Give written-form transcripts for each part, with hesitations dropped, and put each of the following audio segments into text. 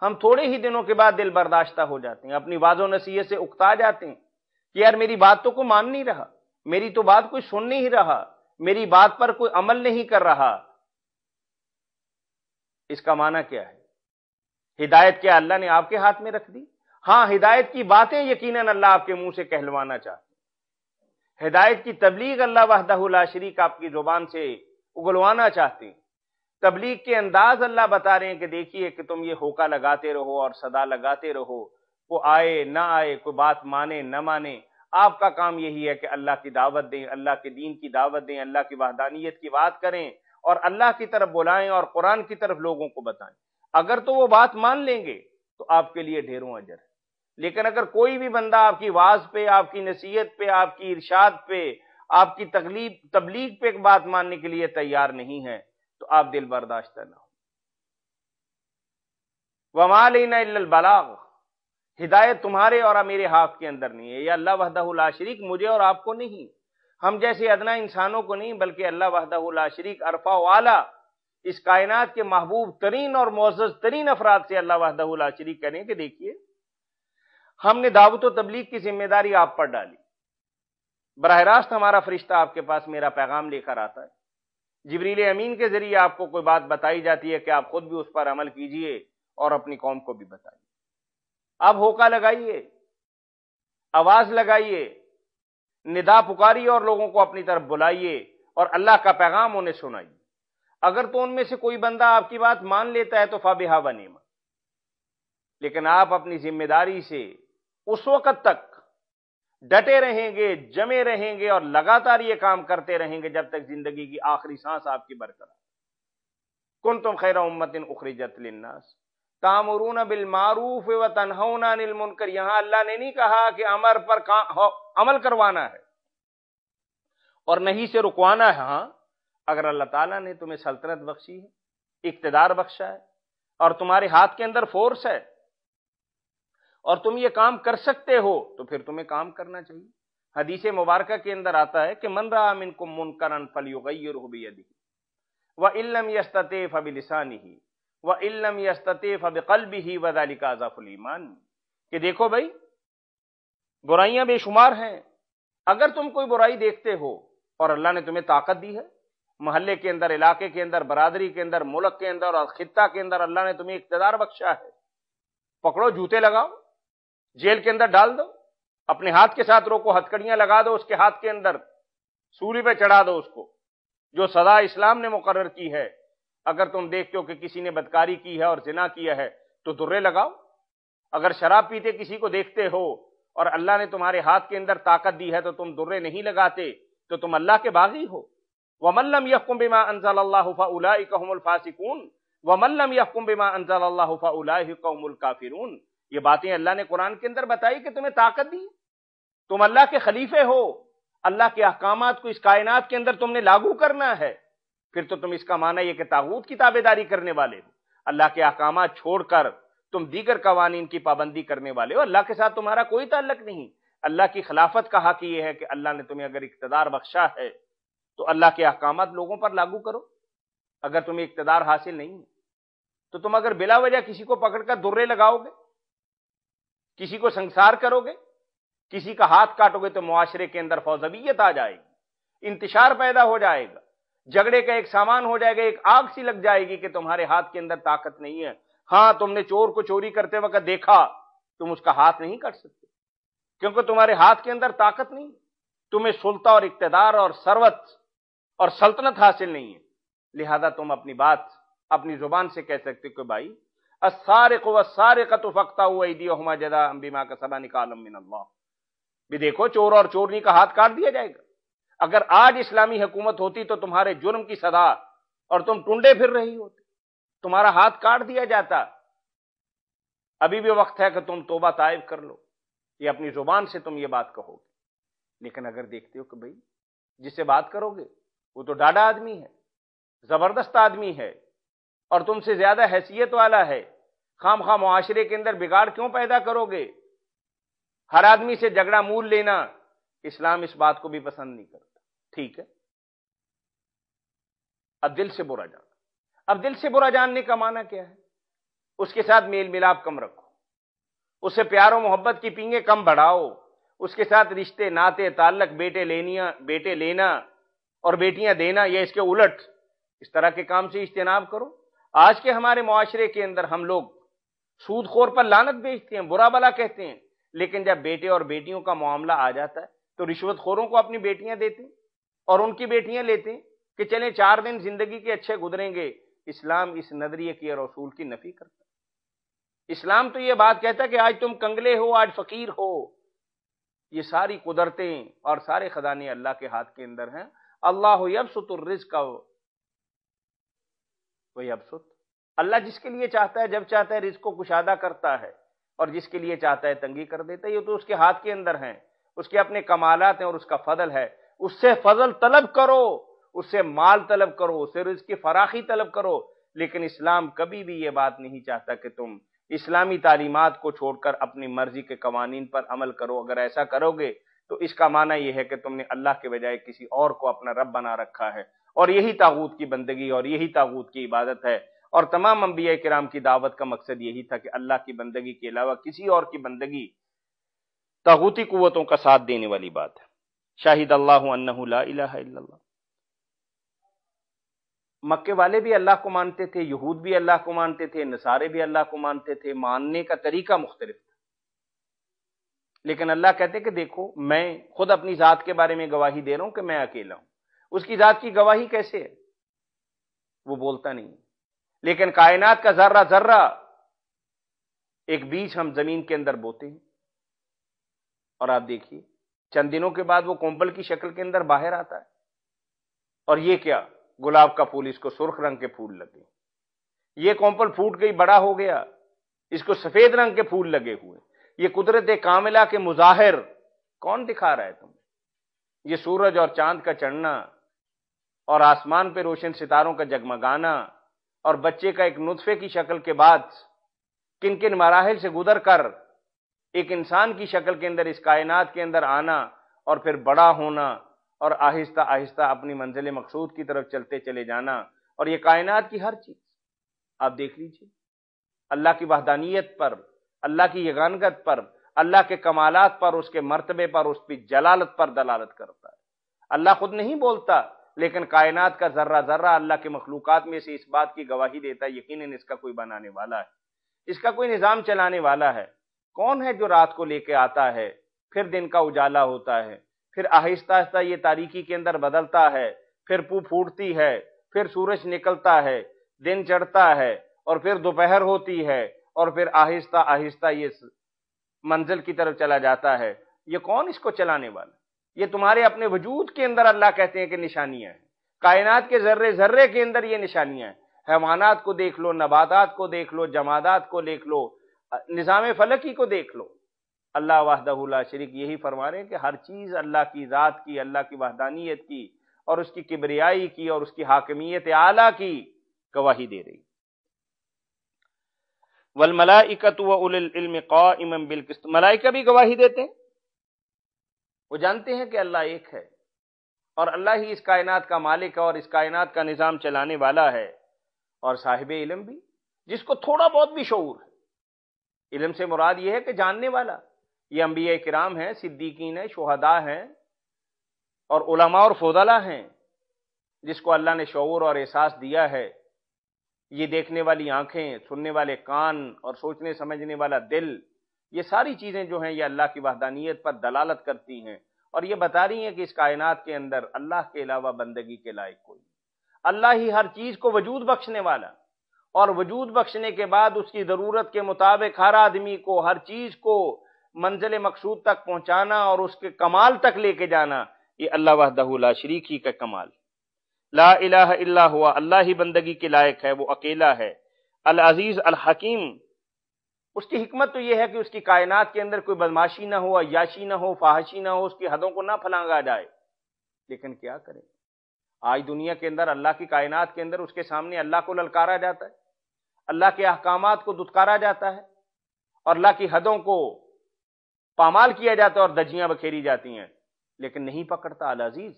ہم تھوڑے ہی دنوں کے بعد دل برداشتہ ہو جاتے ہیں، اپنی واضح و نصیحت سے اکتا جاتے ہیں کہ یار میری بات تو کوئی مان نہیں رہا، میری تو بات کوئی سن نہیں رہا، میری بات پر کوئی عمل نہیں کر رہا۔ اس کا معنی کیا ہے؟ ہدایت کیا اللہ نے آپ کے ہاتھ میں رکھ دی؟ ہاں، ہدایت کی باتیں یقیناً اللہ آپ کے منہ سے کہلوانا چاہتے ہیں، ہدایت کی تبلیغ اللہ وحدہ لا شریک آپ کی زبان سے اگلوانا چاہتے ہیں، تبلیغ کے انداز اللہ بتا رہے ہیں کہ دیکھیے کہ تم یہ ہوکا لگاتے رہو اور صدا لگاتے رہو، وہ آئے نہ آئے، کوئی بات مانے نہ مانے، آپ کا کام یہی ہے کہ اللہ کی دعوت دیں، اللہ کے دین کی دعوت دیں، اللہ کی وحدانیت کی بات کریں اور اللہ کی طرف بلائیں اور قرآن کی طرف لوگوں کو بتائیں۔ اگر تو وہ بات مان لیں گے تو آپ کے لیے ڈھیروں اجر ہے، لیکن اگر کوئی بھی بندہ آپ کی واز پہ، آپ کی نصیحت پہ، آپ کی ارشاد پہ، آپ کی تبلیغ پہ ایک بات ماننے کے لیے تیار نہیں ہے تو آپ دل برداشتہ نہ ہو۔ وَمَا عَلَيْنَا إِلَّا الْبَلَاغُ، ہدایت تمہارے اور میرے ہاتھ کے اندر نہیں ہے، یہ اللہ وحدہ لا شریک مجھے اور آپ کو نہیں، ہم جیسے ادنا انسانوں کو نہیں، بلکہ اللہ وحدہ لا شریک ارفع و اعلیٰ اس کائنات کے محبوب ترین اور معزز ترین افراد سے اللہ وحدہ لا شریک کریں کہ دیکھیے ہم نے دعوت و تبلیغ کی ذمہ داری آپ پر ڈالی، براہ راست ہمارا فرشتہ آپ کے پاس میرا پیغام لے کر آتا ہے، جبریل امین کے ذریعے آپ کو کوئی بات بتائی جاتی ہے کہ آپ خود بھی اس پر عمل کیجئے اور اپنی قوم کو بھی بتائیے۔ آپ ہوکا لگائیے، آواز لگائیے، ندا پکاری اور لوگوں کو اپنی طرف بلائیے اور اللہ کا پیغام انہیں سنائیے۔ اگر تو ان میں سے کوئی بندہ آپ کی بات مان لیتا ہے تو فبہا و نعمت، لیکن آپ اپنی ذمہ داری سے اس وقت تک ڈٹے رہیں گے، جمے رہیں گے اور لگاتار یہ کام کرتے رہیں گے جب تک زندگی کی آخری سانس آپ کی برقرار۔ کنتم خیر امۃ اخرجت للناس تأمرون بالمعروف وتنہون عن المنکر، یہاں اللہ نے نہیں کہا کہ امر پر عمل کروانا ہے اور نہیں سے رکوانا ہے۔ ہاں، اگر اللہ تعالیٰ نے تمہیں سلطنت بخشی ہے، اقتدار بخشا ہے اور تمہارے ہاتھ کے اندر فورس ہے اور تم یہ کام کر سکتے ہو تو پھر تمہیں کام کرنا چاہیے۔ حدیث مبارکہ کے اندر آتا ہے کہ من رأى منکم منکرا فلیغیرہ بیدہ وإن لم یستطع فبلسانہ وإن لم یستطع فبقلبہ وذلک اضعف الایمان، کہ دیکھو بھائی برائیاں بے شمار ہیں، اگر تم کوئی برائی دیکھتے ہو اور اللہ نے تمہیں طاقت دی ہے، محلے کے اندر، علاقے کے اندر، برادری کے اندر، ملک کے اندر اور خطہ کے اندر اللہ نے تمہیں اقتدار بخشا ہے، پکڑو، جوتے لگاؤ، جیل کے اندر ڈال دو، اپنے ہاتھ کے ساتھ روکو، ہتھکڑیاں لگا دو اس کے ہاتھ کے اندر، سولی پہ چڑھا دو اس کو، جو سزا اسلام نے مقرر کی ہے۔ اگر تم دیکھتے ہو کہ کسی نے بدکاری کی ہے اور زنا کیا ہے تو درے لگاؤ۔ اگر شراب پیتے کسی کو دیکھتے ہو اور اللہ نے تمہارے ہاتھ کے اندر طاقت دی ہے تو تم درے نہیں لگاتے تو تم اللہ کے باغی ہو۔ وَمَن لَّمْ يَحْكُم بِمَا أَنزَلَ اللَّهُ فَأُولَٰئِكَ هُمُ الْفَاسِقُونَ وَمَن لَّمْ يَحْكُم بِمَا أَنزَلَ اللَّهُ فَأُولَٰئِكَ هُمُ الْكَافِرُونَ، یہ باتیں اللہ نے قرآن کے اندر بتائی کہ تمہیں طاقت دی، تم اللہ کے خلیفے ہو، اللہ کے احکامات کو اس کائنات کے اندر تم نے لاگو کرنا ہے، پھر تو تم اس کا معنی یہ کہ طاغوت کی تابعداری کرنے والے ہو، اللہ کے احکامات چھوڑ کر تم دیگر قوانین کی پابندی کرنے والے ہو، اللہ کے ساتھ تمہارا کوئی تعلق نہیں۔ اللہ کی خلافت کا حق یہ ہے کہ اللہ نے تمہیں اگر اقتدار بخشا ہے تو اللہ کے احکامات لوگوں پر لاگو کرو۔ اگر تمہیں اقتدار حاصل نہیں ہے تو تم اگر بلا وجہ کسی کو پکڑ کر درے لگاؤ گے، کسی کو سنسار کرو گے، کسی کا ہاتھ کاٹو گے تو معاشرے کے اندر فوضویت آ جائے گی، انتشار پیدا ہو جائے گا، جھگڑے کا ایک سامان ہو جائے گا، ایک آگ سی لگ جائے گی کہ تمہارے ہاتھ کے اندر طاقت نہیں ہے۔ ہاں، تم نے چور کو چوری کرتے وقت دیکھا، تم اس کا ہاتھ نہیں کاٹ سکتے کیونکہ تمہارے ہاتھ کے اندر طاقت نہیں، تمہیں سلطہ اور اقتدار اور ثروت اور سلطنت حاصل نہیں ہے، لہذا تم اپنی بات اپنی زبان سے کہہ سکتے کہ بھائی السارق والسارقۃ فاقطعوا ایدیہما جزاء بما کسبا نکالا من اللہ، بھی دیکھو چور اور چورنی کا ہاتھ کاٹ دیا جائے گا۔ اگر آج اسلامی حکومت ہوتی تو تمہارے جرم کی سزا اور تم ٹنڈے پھر رہی ہوتے، تمہارا ہاتھ کاٹ دیا جاتا۔ ابھی بھی وقت ہے کہ تم توبہ طائب کر لو، یہ اپنی زبان سے تم یہ بات کہو گے، لیکن اگر دیکھتے ہو کہ بھائی جس سے بات کرو گے وہ تو ڈاڈا آدمی ہے، زبردست آدمی ہے اور تم سے زیادہ حیثیت والا ہے، خام خواہ معاشرے کے اندر بگاڑ کیوں پیدا کرو گے؟ ہر آدمی سے جھگڑا مول لینا، اسلام اس بات کو بھی پسند نہیں کرتا۔ ٹھیک ہے، اب دل سے برا جاننا، اب دل سے برا جاننے کا معنی کیا ہے؟ اس کے ساتھ میل ملاپ کم رکھو، اس سے پیار و محبت کی پینگیں کم بڑھاؤ، اس کے ساتھ رشتے ناطے تعلق بیٹے لینا اور بیٹیاں دینا یا اس کے الٹ اس طرح کے کام سے اجتناب کرو۔ آج کے ہمارے معاشرے کے اندر ہم لوگ سود خور پر لعنت بیچتے ہیں، برا بلا کہتے ہیں، لیکن جب بیٹے اور بیٹیوں کا معاملہ آ جاتا ہے تو رشوت خوروں کو اپنی بیٹیاں دیتے ہیں اور ان کی بیٹیاں لیتے ہیں کہ چلیں 4 دن زندگی کے اچھے گزریں گے۔ اسلام اس نظریے کی اور اصول کی نفی کرتا ہے۔ اسلام تو یہ بات کہتا ہے کہ آج تم کنگلے ہو، آج فقیر ہو، یہ ساری قدرتیں اور سارے خزانے اللہ کے ہاتھ کے اندر ہیں۔ اللہ یبسط الرزق ویبسط، اللہ جس کے لیے چاہتا ہے جب چاہتا ہے رزق کو کشادہ کرتا ہے اور جس کے لیے چاہتا ہے تنگی کر دیتا ہے۔ یہ تو اس کے ہاتھ کے اندر ہیں، اس کے اپنے کمالات ہیں اور اس کا فضل ہے۔ اس سے فضل طلب کرو، اس سے مال طلب کرو، اس سے رزق کی فراخی طلب کرو، لیکن اسلام کبھی بھی یہ بات نہیں چاہتا کہ تم اسلامی تعلیمات کو چھوڑ کر اپنی مرضی کے قوانین پر عمل کرو۔ اگر ایسا کرو گے تو اس کا معنی یہ ہے کہ تم نے اللہ کے بجائے کسی اور کو اپنا رب بنا رکھا ہے، اور یہی طاغوت کی بندگی اور یہی طاغوت کی عبادت ہے۔ اور تمام انبیاء کرام کی دعوت کا مقصد یہی تھا کہ اللہ کی بندگی کے علاوہ کسی اور کی بندگی طاغوتی قوتوں کا ساتھ دینے والی بات ہے۔ شاہد اللہ انہ لا الہ الا اللہ۔ مکے والے بھی اللہ کو مانتے تھے، یہود بھی اللہ کو مانتے تھے، نصارے بھی اللہ کو مانتے تھے، ماننے کا طریقہ مختلف تھا، لیکن اللہ کہتے کہ دیکھو میں خود اپنی ذات کے بارے میں گواہی دے رہا ہوں کہ میں اکیلا ہوں۔ اس کی ذات کی گواہی کیسے ہے؟ وہ بولتا نہیں، لیکن کائنات کا ذرہ ذرہ ایک بیج ہم زمین کے اندر بوتے ہیں، اور آپ دیکھیے چند دنوں کے بعد وہ کومپل کی شکل کے اندر باہر آتا ہے، اور یہ کیا گلاب کا پھول، اس کو سرخ رنگ کے پھول لگے، یہ کومپل پھوٹ گئی بڑا ہو گیا، اس کو سفید رنگ کے پھول لگے ہوئے۔ یہ قدرت کاملہ کے مظاہر کون دکھا رہا ہے تمہیں؟ یہ سورج اور چاند کا چڑھنا اور آسمان پہ روشن ستاروں کا جگمگانا اور بچے کا ایک نطفے کی شکل کے بعد کن کن مراحل سے گزر کر ایک انسان کی شکل کے اندر اس کائنات کے اندر آنا اور پھر بڑا ہونا اور آہستہ آہستہ اپنی منزل مقصود کی طرف چلتے چلے جانا، اور یہ کائنات کی ہر چیز آپ دیکھ لیجیے اللہ کی وحدانیت پر، اللہ کی یگانگت پر، اللہ کے کمالات پر، اس کے مرتبے پر، اس کی جلالت پر دلالت کرتا ہے۔ اللہ خود نہیں بولتا، لیکن کائنات کا ذرہ ذرہ اللہ کے مخلوقات میں سے اس بات کی گواہی دیتا ہے یقیناً اس کا کوئی بنانے والا ہے، اس کا کوئی نظام چلانے والا ہے۔ کون ہے جو رات کو لے کے آتا ہے، پھر دن کا اجالا ہوتا ہے، پھر آہستہ آہستہ یہ تاریکی کے اندر بدلتا ہے، پھر پھوٹتی ہے، پھر سورج نکلتا ہے، دن چڑھتا ہے، اور پھر دوپہر ہوتی ہے، اور پھر آہستہ آہستہ یہ منزل کی طرف چلا جاتا ہے۔ یہ کون اس کو چلانے والا؟ یہ تمہارے اپنے وجود کے اندر اللہ کہتے ہیں کہ نشانیاں ہیں، کائنات کے ذرے ذرے کے اندر یہ نشانیاں ہیں۔ حیوانات کو دیکھ لو، نباتات کو دیکھ لو، جمادات کو دیکھ لو، نظام فلکی کو دیکھ لو۔ اللہ وحدہ لا شریک یہی فرما رہے ہیں کہ ہر چیز اللہ کی ذات کی، اللہ کی وحدانیت کی اور اس کی کبریائی کی اور اس کی حاکمیت اعلیٰ کی گواہی دے رہی۔ والملائکۃ واولی العلم قائما بالقسط، ملائکہ بھی گواہی دیتے ہیں، وہ جانتے ہیں کہ اللہ ایک ہے اور اللہ ہی اس کائنات کا مالک ہے اور اس کائنات کا نظام چلانے والا ہے، اور صاحب علم بھی جس کو تھوڑا بہت بھی شعور ہے۔ علم سے مراد یہ ہے کہ جاننے والا، یہ انبیاء کرام ہیں، صدیقین ہیں، شہداء ہیں اور علماء اور فضلاء ہیں، جس کو اللہ نے شعور اور احساس دیا ہے۔ یہ دیکھنے والی آنکھیں، سننے والے کان اور سوچنے سمجھنے والا دل، یہ ساری چیزیں جو ہیں یہ اللہ کی وحدانیت پر دلالت کرتی ہیں اور یہ بتا رہی ہیں کہ اس کائنات کے اندر اللہ کے علاوہ بندگی کے لائق کوئی نہیں۔ اللہ ہی ہر چیز کو وجود بخشنے والا، اور وجود بخشنے کے بعد اس کی ضرورت کے مطابق ہر آدمی کو ہر چیز کو منزل مقصود تک پہنچانا اور اس کے کمال تک لے کے جانا، یہ اللہ وحدہ لا شریک ہی کا کمال۔ لا الہ الا ہوا، اللہ ہی بندگی کے لائق ہے، وہ اکیلا ہے۔ العزیز الحکیم، اس کی حکمت تو یہ ہے کہ اس کی کائنات کے اندر کوئی بدماشی نہ ہو، عیاشی نہ ہو، فحاشی نہ ہو، اس کی حدوں کو نہ پھلانگا جائے، لیکن کیا کریں، آج دنیا کے اندر اللہ کی کائنات کے اندر اس کے سامنے اللہ کو للکارا جاتا ہے، اللہ کے احکامات کو دھتکارا جاتا ہے اور اللہ کی حدوں کو پامال کیا جاتا ہے اور دجیاں بکھیری جاتی ہیں، لیکن نہیں پکڑتا العزیز۔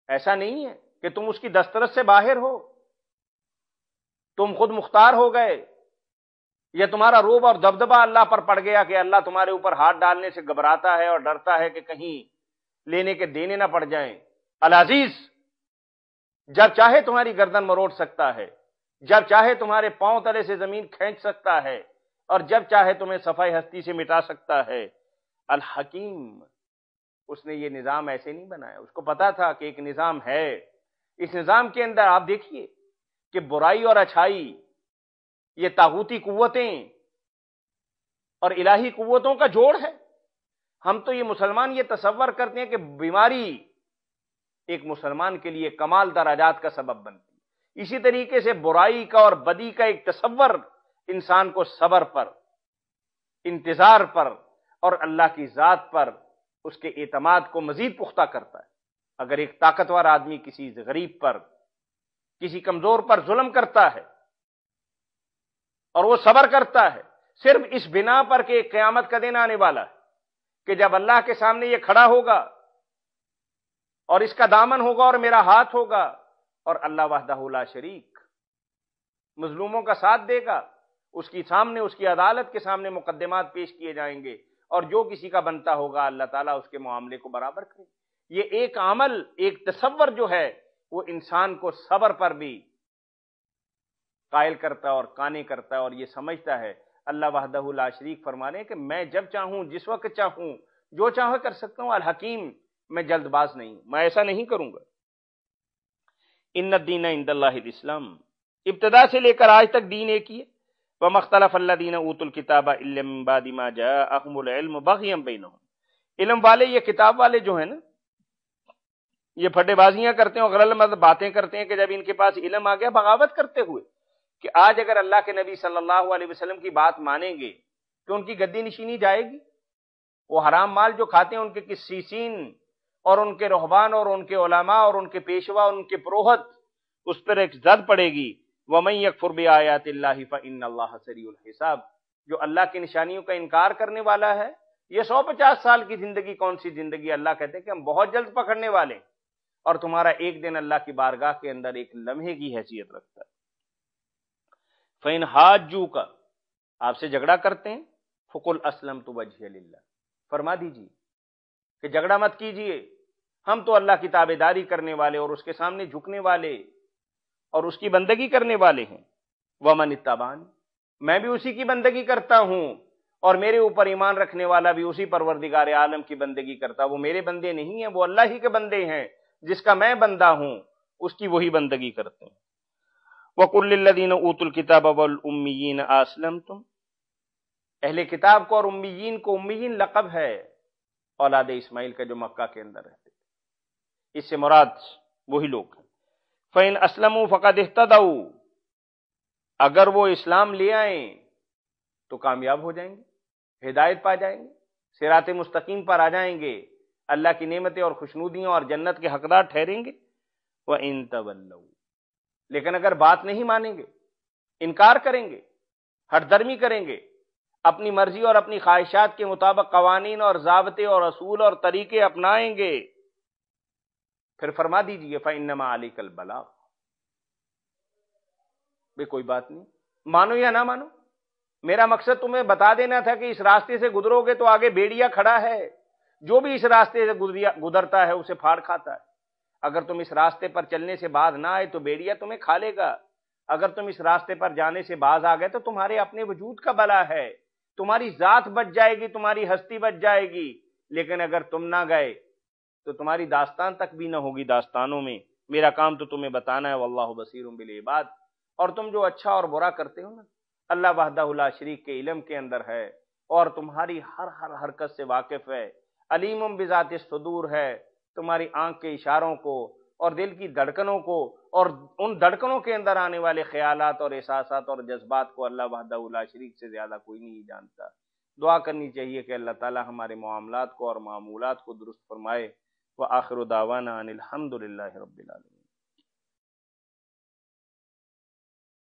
ایسا نہیں ہے کہ تم اس کی دسترس سے باہر ہو، تم خود مختار ہو گئے، یا تمہارا روب اور دبدبہ اللہ پر پڑ گیا کہ اللہ تمہارے اوپر ہاتھ ڈالنے سے گھبراتا ہے اور ڈرتا ہے کہ کہیں لینے کے دینے نہ پڑ جائیں؟ العزیز جب چاہے تمہاری گردن مروڑ سکتا ہے، جب چاہے تمہارے پاؤں تلے سے زمین کھینچ سکتا ہے، اور جب چاہے تمہیں صفحہ ہستی سے مٹا سکتا ہے۔ الحکیم، اس نے یہ نظام ایسے نہیں بنایا، اس کو پتا تھا کہ ایک نظام ہے، اس نظام کے اندر آپ دیکھیے کہ برائی اور اچھائی، یہ طاغوتی قوتیں اور الہی قوتوں کا جوڑ ہے۔ ہم تو یہ مسلمان یہ تصور کرتے ہیں کہ بیماری ایک مسلمان کے لیے کمال درجات کا سبب بنتی ہے، اسی طریقے سے برائی کا اور بدی کا ایک تصور انسان کو صبر پر، انتظار پر اور اللہ کی ذات پر اس کے اعتماد کو مزید پختہ کرتا ہے۔ اگر ایک طاقتور آدمی کسی غریب پر، کسی کمزور پر ظلم کرتا ہے اور وہ صبر کرتا ہے، صرف اس بنا پر کہ ایک قیامت کا دن آنے والا ہے کہ جب اللہ کے سامنے یہ کھڑا ہوگا اور اس کا دامن ہوگا اور میرا ہاتھ ہوگا، اور اللہ وحدہ لا شریک مظلوموں کا ساتھ دے گا، اس کی سامنے، اس کی عدالت کے سامنے مقدمات پیش کیے جائیں گے، اور جو کسی کا بنتا ہوگا اللہ تعالیٰ اس کے معاملے کو برابر کرے۔ یہ ایک عمل، ایک تصور جو ہے وہ انسان کو صبر پر بھی قائل کرتا ہے اور قانع کرتا ہے، اور یہ سمجھتا ہے اللہ وحدہ لا شریک فرمانے ہیں کہ میں جب چاہوں، جس وقت چاہوں، جو چاہے کر سکتا ہوں۔ الحکیم، میں جلد باز نہیں ہوں، میں ایسا نہیں کروں گا۔ ان الدین عند اللہ الاسلام، ابتدا سے لے کر آج تک دین ایک ہی ہے۔ وما اختلف الذین اوتوا الکتاب الا من بعد ما جاءهم العلم بغیا بینہم، علم والے، یہ کتاب والے جو ہیں نا، یہ پھٹے بازیاں کرتے ہیں اور غلط مطلب باتیں کرتے ہیں کہ جب ان کے پاس علم آ گیا، بغاوت کرتے ہوئے کہ آج اگر اللہ کے نبی صلی اللہ علیہ وسلم کی بات مانیں گے تو ان کی گدی نشینی جائے گی، وہ حرام مال جو کھاتے ہیں ان کے قسیسین اور ان کے رہبان اور ان کے علماء اور ان کے پیشوا اور ان کے پروہت، اس پر ایک زد پڑے گی۔ وَمَن يَكْفُرْ بِآيَاتِ اللَّهِ فَإِنَّ اللَّهَ سَرِيعُ الْحِسَابِ، جو اللہ کی نشانیوں کا انکار کرنے والا ہے، یہ 150 سال کی زندگی کون سی زندگی؟ اللہ کہتے ہیں کہ ہم بہت جلد پکڑنے والے ہیں، اور تمہارا ایک دن اللہ کی بارگاہ کے اندر ایک لمحے کی حیثیت رکھتا ہے۔ فَإِنْ حَاجُّوكَ، آپ سے جھگڑا کرتے ہیں، فَقُلْ أَسْلَمْتُ وَجْهِيَ لِلَّهِ، فرما دیجیے کہ جھگڑا مت کیجیے، ہم تو اللہ کی تابعداری کرنے والے اور اس کے سامنے جھکنے والے اور اس کی بندگی کرنے والے ہیں۔ وَمَنِ اتَّبَعَنِ، میں بھی اسی کی بندگی کرتا ہوں، اور میرے اوپر ایمان رکھنے والا بھی اسی پروردگار عالم کی بندگی کرتا۔ وہ میرے بندے نہیں ہیں، وہ اللہ ہی کے بندے ہیں، جس کا میں بندہ ہوں اس کی وہی بندگی کرتے ہیں۔ وَقُلْ لِلَّذِينَ أُوتُوا الْكِتَابَ وَالْأُمِّيِّينَ أَسْلَمْتُمْ، اہل کتاب کو اور امیین کو، امیین لقب ہے اولاد اسماعیل کا جو مکہ کے اندر رہتے، اس سے مراد وہی لوگ ہیں۔ فَإِنْ أَسْلَمُوا فَقَدْ اهْتَدَوْا، اگر وہ اسلام لے آئیں تو کامیاب ہو جائیں گے، ہدایت پا جائیں گے، صراط مستقیم پر آ جائیں گے، اللہ کی نعمتیں اور خوشنودیاں اور جنت کے حقدار ٹھہریں گے۔ وَإِنْ تَوَلَّوْا، لیکن اگر بات نہیں مانیں گے، انکار کریں گے، ہٹ درمی کریں گے، اپنی مرضی اور اپنی خواہشات کے مطابق قوانین اور ضابطے اور اصول اور طریقے اپنائیں گے، پھر فرما دیجئے فَإِنَّمَا عَلَيْكَ الْبَلَاغُ، بے کوئی بات نہیں، مانو یا نہ مانو، میرا مقصد تمہیں بتا دینا تھا کہ اس راستے سے گزرو گے تو آگے بیڑیا کھڑا ہے، جو بھی اس راستے سے گزرتا ہے اسے پھاڑ کھاتا ہے۔ اگر تم اس راستے پر چلنے سے باز نہ آئے تو بیڑیا تمہیں کھا لے گا، اگر تم اس راستے پر جانے سے باز آ گئے تو تمہارے اپنے وجود کا بلا ہے، تمہاری ذات بچ جائے گی، تمہاری ہستی بچ جائے گی، لیکن اگر تم نہ گئے تو تمہاری داستان تک بھی نہ ہوگی داستانوں میں۔ میرا کام تو تمہیں بتانا ہے، واللہ بصیر بالعباد، اور تم جو اچھا اور برا کرتے ہو نا، اللہ وحدہ لا شریک کے علم کے اندر ہے، اور تمہاری ہر حرکت سے واقف ہے، علیم بذات الصدور ہے، تمہاری آنکھ کے اشاروں کو اور دل کی دھڑکنوں کو اور ان دھڑکنوں کے اندر آنے والے خیالات اور احساسات اور جذبات کو اللہ وحدہ لا شریک سے زیادہ کوئی نہیں جانتا۔ دعا کرنی چاہیے کہ اللہ تعالی ہمارے معاملات کو اور معمولات کو درست فرمائے۔ وآخر دعوانا ان الحمد للہ رب العالمین۔